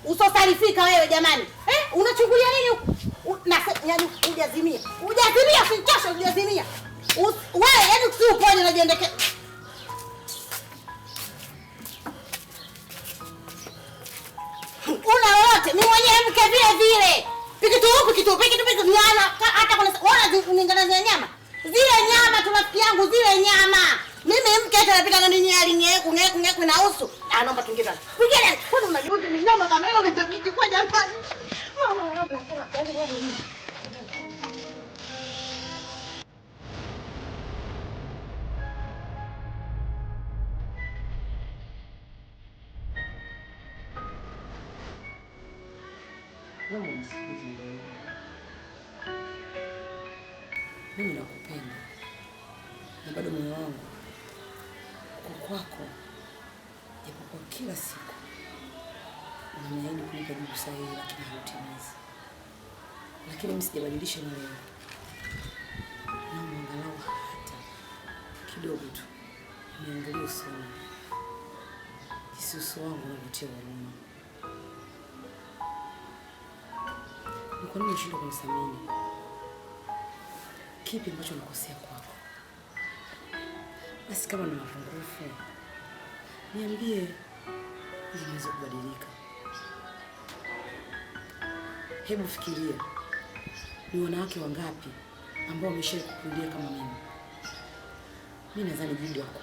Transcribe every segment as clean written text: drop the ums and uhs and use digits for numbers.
Usosarifika wewe jamani. Unachungulia nini? Yaani hujazimia. Hujazimia sitosha hujazimia. Wewe yaani usiupoje unajiendekea. Una wote ni mwenye mke vile vile. Pikitu nyama hata kuna uningana zile nyama. Zile nyama tunafiki yangu zile nyama. Mimi mke anapika na nini alinyeku na usu. Naomba tuingie. Kuingia. Kwani unajiuza ni nyama kama hiyo nitabiki kwa jamani. Mimi nakupenda. Na bado moyo wangu uko kwako. Japokuwa kila siku unaniahidi kunipa jibu sahihi lakini hautimizi. Lakini mimi sijabadilisha moyo wangu. Naomba angalau hata kidogo tu niangalie usoni. Uso wangu unavutia huruma. Ni kwa nini unashindwa kunisamini? Kipi ambacho nakosea kwako? Basi kama na mapungufu niambie ili niweze kubadilika. Hebu fikiria, ni wanawake wangapi ambao wameshakukulia kama mimi? Mimi nadhani jibu lako.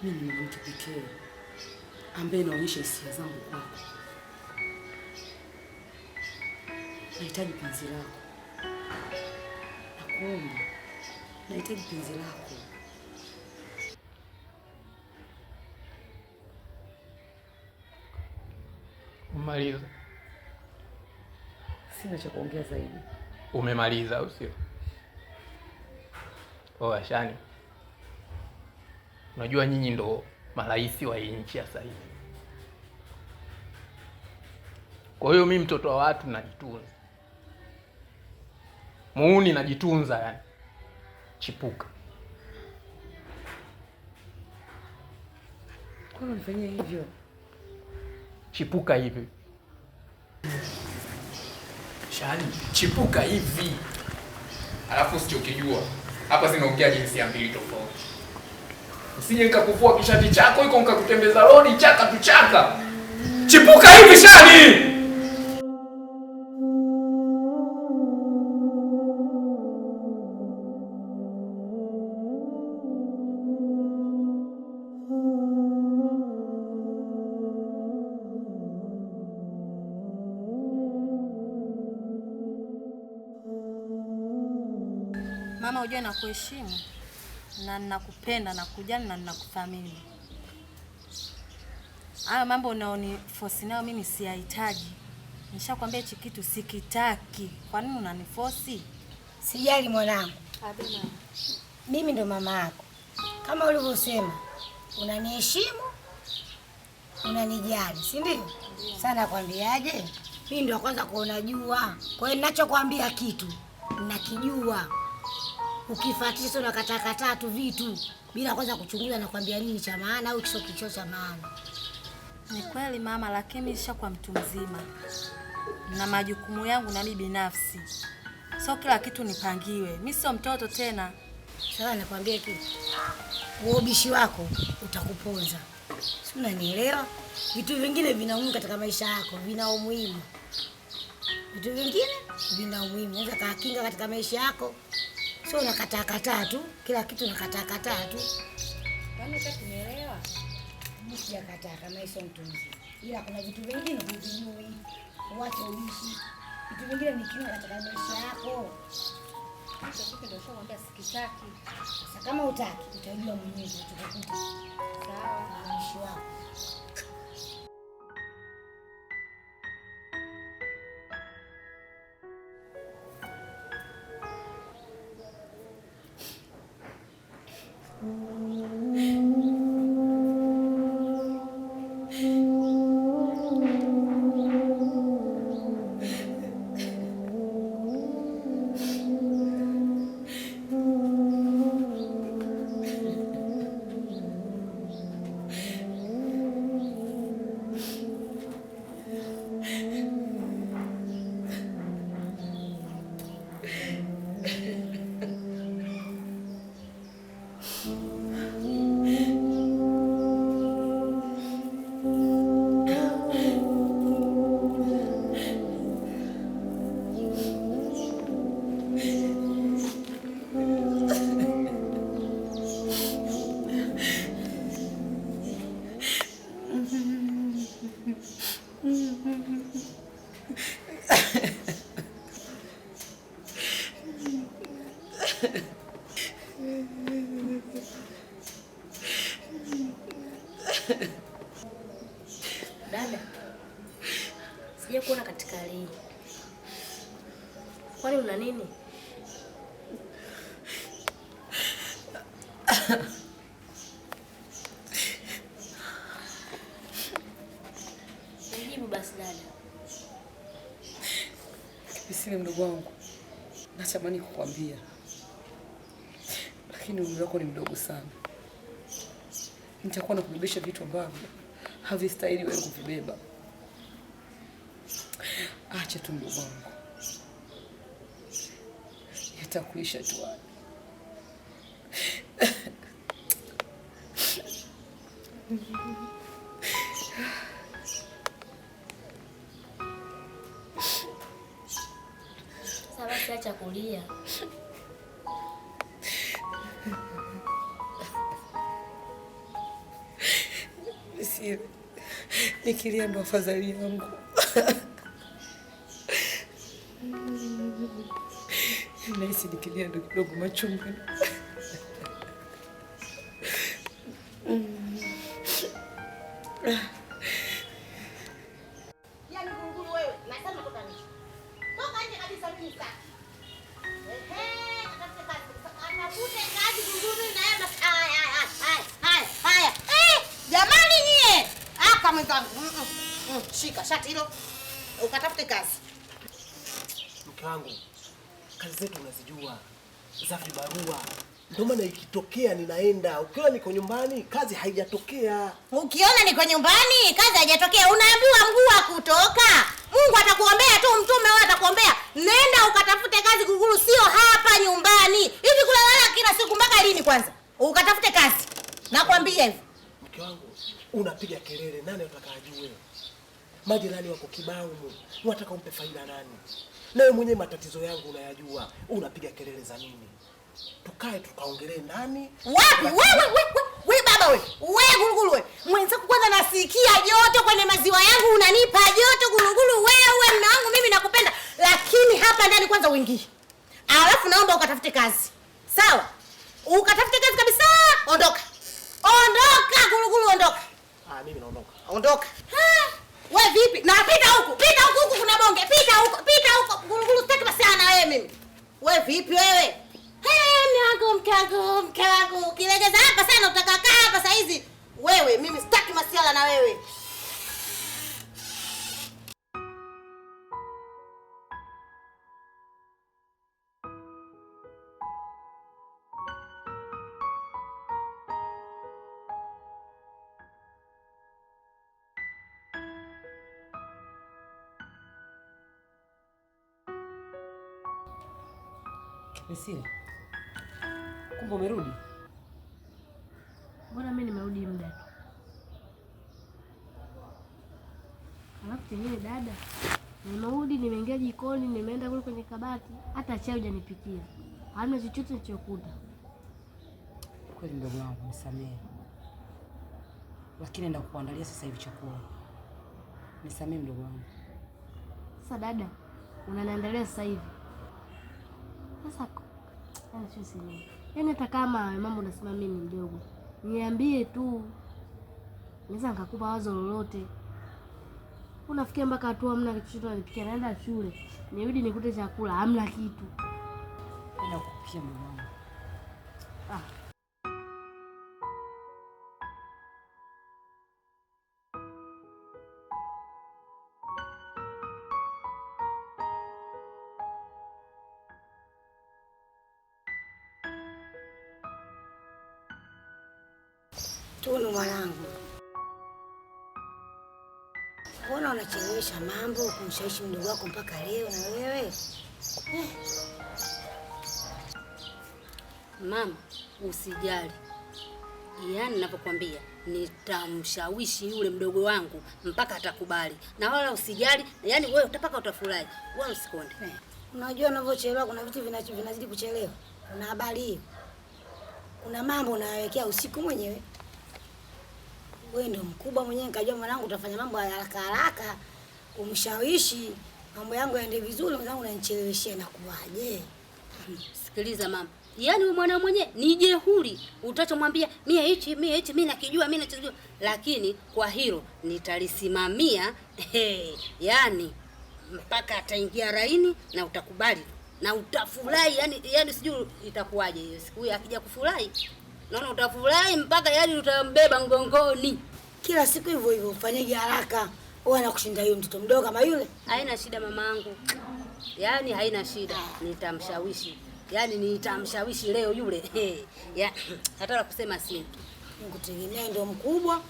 Mimi ni mwanamke pekee ambaye naonyesha hisia zangu kwako. Nahitaji penzi lako. Nakuomba. Nahitaji penzi lako. Umemaliza? Sina cha kuongea zaidi. Umemaliza au sio? Ashani. Unajua nyinyi ndo marais wa nchi ya sasa hivi. Kwa hiyo mimi mtoto wa watu najitunza. Muuni najitunza yani. Chipuka. Kwa nini unafanya hivyo? Chipuka hivi. Shani, chipuka hivi. Alafu usichokijua. Hapa zinaongea jinsia mbili tofauti. Usije nikakuvua kishati chako iko nikakutembeza lori chaka tuchaka. Chipuka hivi Shani. Mama, ujue nakuheshimu na ninakupenda na kujali na ninakuthamini. Haya mambo unaoniforce nayo mimi siyahitaji. Nishakwambia hichi kitu sikitaki. Kwa nini unaniforce? Sijali mwanangu. Abena. Mimi ndo mama yako. Kama ulivyosema, unaniheshimu unanijali, si ndio? Sana kwambiaje? Mimi ndio kwanza kuona jua. Kwa hiyo ninachokuambia kitu nakijua. Ukifuatisha unakataa tu vitu bila kwanza kuchunguza na kwambia nini cha maana au kicho cha maana. Ni kweli mama, lakini nishakuwa mtu mzima na majukumu yangu na mimi binafsi. Sio kila kitu nipangiwe. Mimi sio mtoto tena. Sasa nakwambia kitu. Uobishi wako utakuponza. Si unanielewa? Vitu vingine vina umuhimu katika maisha yako, vina umuhimu. Vitu vingine vina umuhimu. Unaweza kakinga katika maisha yako. Sio unakataa tu, kila kitu unakataa tu. Kwani unanielewa? Mimi sijakataa kama hizo mtu mzima. Ila kuna vitu vingine huvijui. Uache ubishi. Vitu vingine ni kinga katika maisha yako. Sasa ndio shomwambia sikitaki. Sasa kama utaki, utajua mwenyewe utakukuta. Sawa, ubishi wako. Dada, sija kuona katika hali hii. Kwani una nini? Nijibu basi dada. Kisile mdogo wangu, natamani kukwambia, lakini umri wako ni mdogo sana. Nitakuwa nakubebesha vitu ambavyo havistahili wewe kuvibeba. Acha tu mdogo wangu, yatakuisha tu. Sasa basi acha kulia. Sisi nikilia ndo afadhali yangu. Nahisi nikilia ndo kidogo machungu. Yaani Gungulu wewe, nasema toka nje. Toka nje kabisa mimi sasa. Akafute kazi. Anafute kazi Gungulu na yeye haya. Jamani nyie. Kama mwenzangu. Shika shati hilo. Ukatafute kazi. Mke wangu, kazi zetu unazijua za vibarua. Ndio maana ikitokea ninaenda, ukiona niko nyumbani kazi haijatokea. Ukiona niko nyumbani kazi haijatokea, unaambiwa mguu wa kutoka. Mungu atakuombea tu, mtume wewe atakuombea. Nenda ukatafute kazi Gungulu, sio hapa nyumbani. Hivi kulala kila siku mpaka lini kwanza? Ukatafute kazi. Nakwambia hivyo. Mke wangu, unapiga kelele, nani atakayejua? Majirani wako kibao, unataka umpe faida nani? Na wewe mwenyewe matatizo yangu unayajua. Unapiga kelele za nini? Tukae tukaongelee ndani. Wapi? Wewe baba wewe. Wewe Gungulu wewe. Mwenzako kwanza nasikia joto kwenye maziwa yangu, unanipa joto Gungulu wewe, mume wangu mimi nakupenda. Lakini hapa ndani kwanza uingie. Alafu naomba ukatafute kazi. Sawa? Ukatafute kazi kabisa. Ondoka. Ondoka Gungulu, ondoka. Mimi naondoka. Ondoka. Wewe vipi? Na pita huku kuna bonge. Pita huko. Gungulu sitaki basi na wewe mimi. Wewe vipi wewe? Mke wangu, ukilegeza hapa sana utakaa hapa saa hizi. Wewe mimi sitaki masiala na wewe. Priscilla, kumbe umerudi? Mbona mimi nimerudi muda tu. Alafu tengine dada, nimerudi nimeingia jikoni, nimeenda kule kwenye kabati, hata chai hujanipikia. Hamna chochote nilichokuta. Kweli mdogo wangu, nisamehe. Lakini naenda kukuandalia sasa hivi chakula. Nisamehe mdogo wangu. Sasa dada, unaniandalia sasa hivi. Sasa yaani hata kama mambo unasema mimi ni mdogo, niambie tu. Naweza nikakupa wazo lolote. Unafikia mpaka hatua hamna kitu chochote nilipikia, naenda shule. Nirudi nikute chakula, hamna kitu. Naenda kukupikia mdogo wangu. Tunu mwanangu, mbona unachelewesha mambo kumshawishi mdogo wako mpaka leo na wewe? Mama, usijali. Yaani ninapokuambia nitamshawishi yule mdogo wangu mpaka atakubali. Na wala usijali, yaani wewe utapaka utafurahi. Wewe usikonde. Unajua unavyochelewa kuna vitu vinazidi kuchelewa. Una habari hiyo? Kuna mambo unayawekea usiku mwenyewe. Wewe ndio mkubwa mwenyewe, nikajua mwanangu utafanya mambo haraka haraka kumshawishi mambo yangu yaende vizuri, mwanangu unanicheleweshia na kuwaje? Sikiliza mama. Yaani wewe mwana mwenyewe ni jeuri. Utachomwambia mimi hichi, mimi nakijua, mimi nachojua. Lakini kwa hilo nitalisimamia yaani mpaka ataingia raini na utakubali na utafurahi, yaani sijui itakuwaje hiyo siku akija kufurahi. Naona utafurahi mpaka yaani utambeba mgongoni. Kila siku hivyo hivyo, ufanyege haraka. Wewe anakushinda yule mtoto mdogo kama yule? Haina shida mamangu. Yaani haina shida. Nitamshawishi. Yaani nitamshawishi leo yule. Ya, hata kusema si. Nikutegemea ndio mkubwa.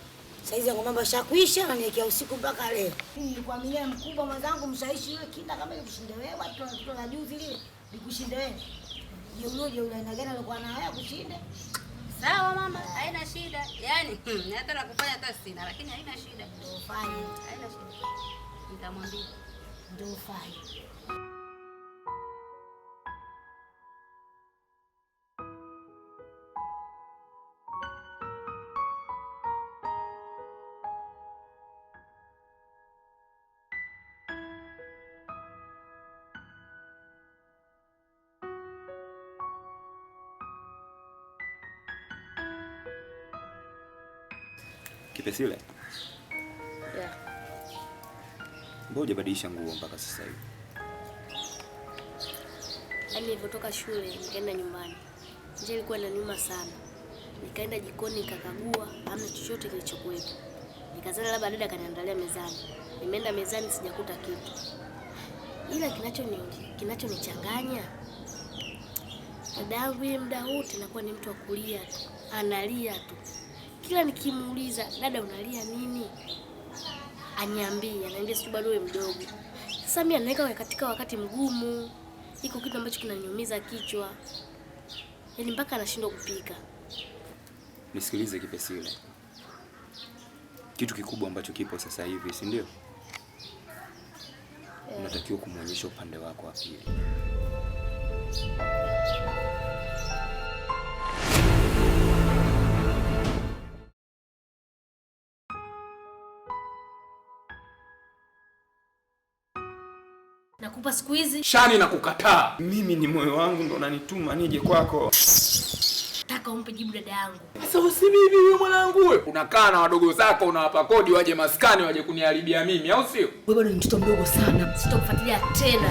Saizi ngo mambo yashakwisha na niwekea usiku mpaka leo. Mimi nilikwambia mkubwa mwenzangu mshawishi yule kinda kama ile kushinde wewe, watu wa juzi lile. Nikushinde wewe. Jeuje ule aina gani alikuwa na wewe kushinde? Sawa mama, haina shida. Yaani hata na kufanya hata sina, lakini haina shida. Ndio ufanye. Haina shida. Nitamwambia. Ndio ufanye. Kipesile? Yeah. Mbona hujabadilisha nguo mpaka sasa hivi? Yaani nilipotoka shule nikaenda nyumbani. Nje ilikuwa inaniuma sana. Nikaenda jikoni nikakagua, hamna chochote kilichokuwepo. Nikazana labda dada kaniandalia mezani. Nimeenda mezani sijakuta kitu. Ila kinachonichanganya dada yangu yeye muda wote anakuwa ni mtu wa kulia tu. Analia tu. Kila nikimuuliza, dada unalia nini? Ananiambia sio bado wewe mdogo. Sasa mimi anaweka katika wakati mgumu. Iko kitu ambacho kinaniumiza kichwa. Yaani mpaka anashindwa kupika. Nisikilize Kipesile. Kitu kikubwa ambacho kipo sasa hivi, si ndio? Unatakiwa kumuonyesha upande wako wa pili. Nakupa siku hizi. Shani na kukataa. Mimi ni moyo wangu ndo unanituma nije kwako. Nataka umpe jibu dada yangu. Sasa usibibi wewe mwanangu wewe. Unakaa na wadogo zako unawapa kodi waje maskani waje kuniharibia mimi, au sio? Wewe bado ni mtoto mdogo sana. Sitakufuatilia tena.